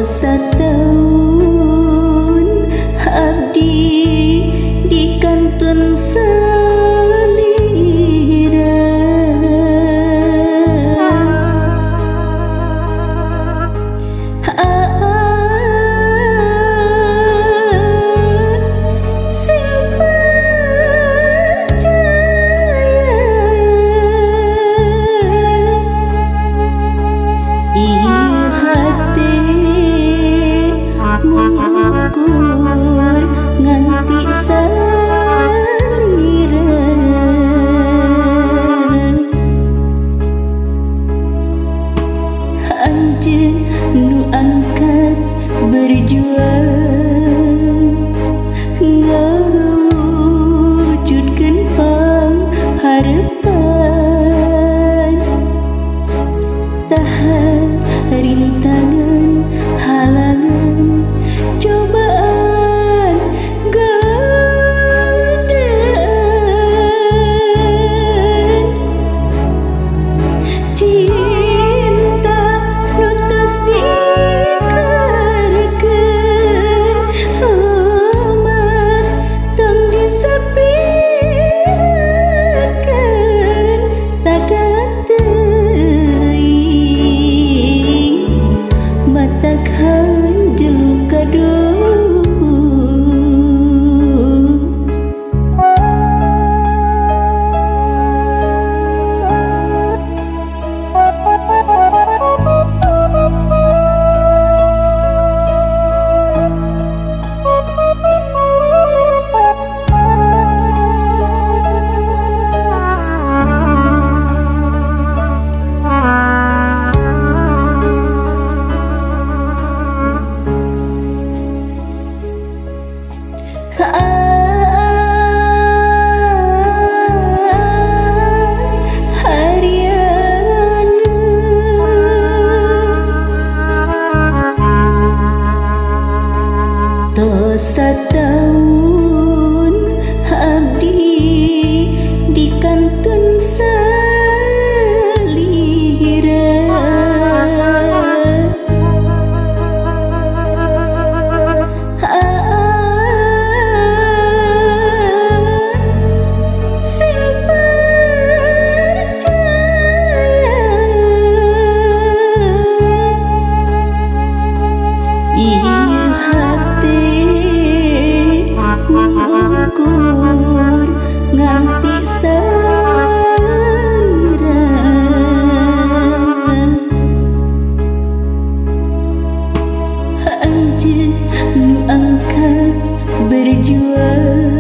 Setahun abdi di kantun selira, sing percaya iya hati mengukur nganti salira, anjeun nu angkat berjuang ngawujudkeun pangharapan, tahan rintangan halangan cobaan godaan, cinta nu tos diikrarkeun amat tong disapirakeun tada teuing matak hanjelu kaduh. Setahun abdi di kantun selira, sing percaya iya hati mengukur nganti salira, anjeun nu angkat berjuang